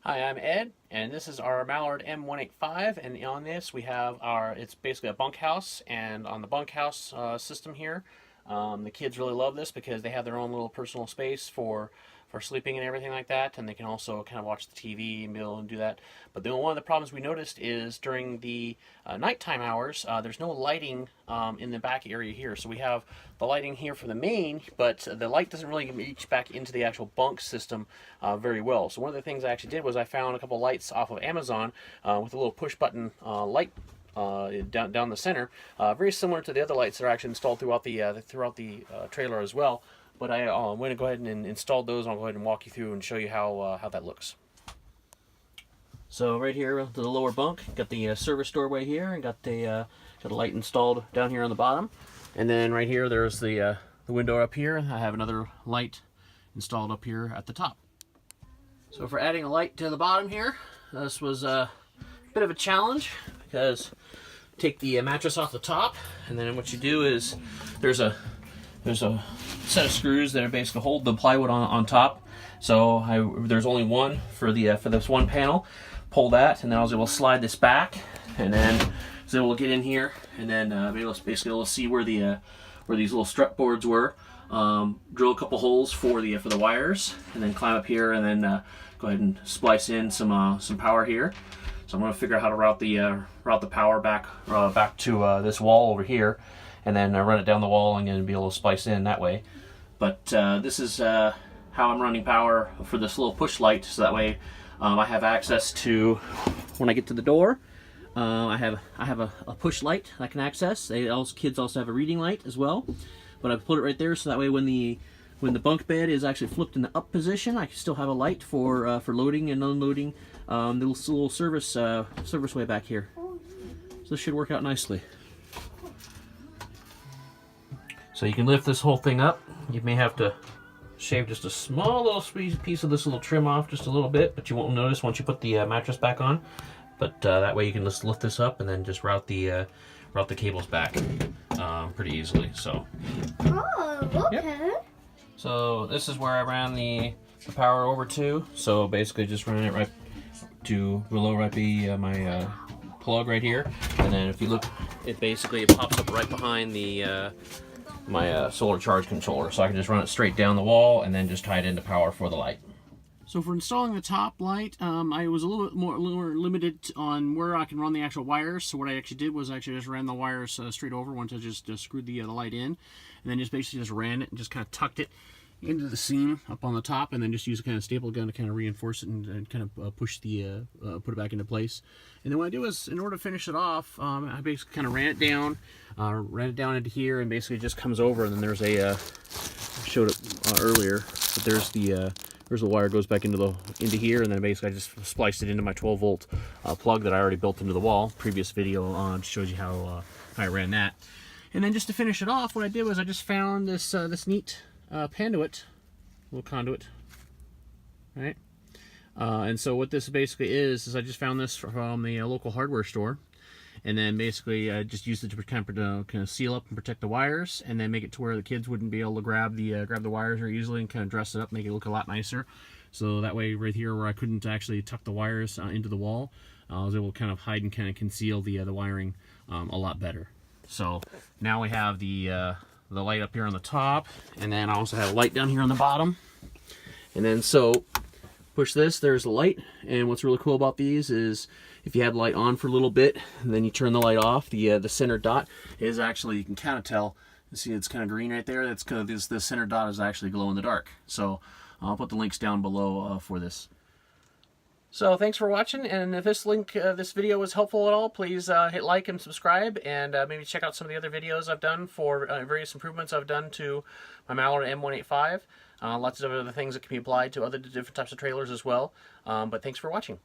Hi, I'm Ed, and this is our Mallard M185, and on this we have it's basically a bunkhouse, and on the bunkhouse system here, the kids really love this because they have their own little personal space for sleeping and everything like that, and they can also kind of watch the TV and be able to do that. But one of the problems we noticed is during the nighttime hours, there's no lighting in the back area here. So we have the lighting here for the main, but the light doesn't really reach back into the actual bunk system very well. So one of the things I actually did was I found a couple lights off of Amazon with a little push button light down the center, very similar to the other lights that are actually installed throughout the trailer as well. But I'm going to go ahead and install those. I'll go ahead and walk you through and show you how that looks. So right here to the lower bunk, got the service doorway here, and got a light installed down here on the bottom. And then right here, there's the window up here. I have another light installed up here at the top. So for adding a light to the bottom here, this was a bit of a challenge because take the mattress off the top, and then what you do is there's a set of screws that are basically hold the plywood on top. So there's only one for this one panel. Pull that, and then I was able to slide this back, and then I was able to get in here, and then basically able to see where these little strut boards were. Drill a couple holes for the wires, and then climb up here, and then go ahead and splice in some power here. So I'm going to figure out how to route the power back to this wall over here, and then run it down the wall and be able to splice in that way. But this is how I'm running power for this little push light, so that way I have access to, when I get to the door, I have a push light I can access. Kids also have a reading light as well, but I put it right there so that way when the bunk bed is actually flipped in the up position, I can still have a light for loading and unloading the little service way back here. So this should work out nicely. So you can lift this whole thing up. You may have to shave just a small little piece of this little trim off, just a little bit, but you won't notice once you put the mattress back on. But that way you can just lift this up and then just route the cables back pretty easily. So. Oh, okay. Yep. So this is where I ran the power over to. So basically just running it right to below my plug right here, and then if you look, it pops up right behind my solar charge controller, so I can just run it straight down the wall and then just tie it into power for the light. So for installing the top light, I was a little bit more limited on where I can run the actual wires. So what I actually did was just ran the wires straight over once I just screwed the light in, and then basically just ran it and just kind of tucked it into the seam up on the top, and then just use a kind of staple gun to kind of reinforce it and kind of push put it back into place. And then what I do is, in order to finish it off, I basically kind of ran it down into here, and basically it just comes over, and then there's I showed it earlier, but there's the wire goes back into here, and then basically I just spliced it into my 12-volt plug that I already built into the wall. Previous video shows you how I ran that. And then just to finish it off, what I did was I just found this neat little conduit, right? And so what this basically is I just found this from the local hardware store, and then basically just used it to kind of seal up and protect the wires, and then make it to where the kids wouldn't be able to grab the wires very easily, and kind of dress it up, make it look a lot nicer. So that way, right here where I couldn't actually tuck the wires into the wall, I was able to kind of hide and kind of conceal the wiring a lot better. So now we have the light up here on the top, and then I also have a light down here on the bottom. And then so push this, there's the light, and what's really cool about these is if you have the light on for a little bit and then you turn the light off, the center dot is actually, you can kind of tell, you see it's kind of green right there, that's kind of the center dot is actually glow in the dark. So I'll put the links down below for this. So thanks for watching, and if this video was helpful at all, please hit like and subscribe, and maybe check out some of the other videos I've done for various improvements I've done to my Mallard M185. Lots of other things that can be applied to other different types of trailers as well. But thanks for watching.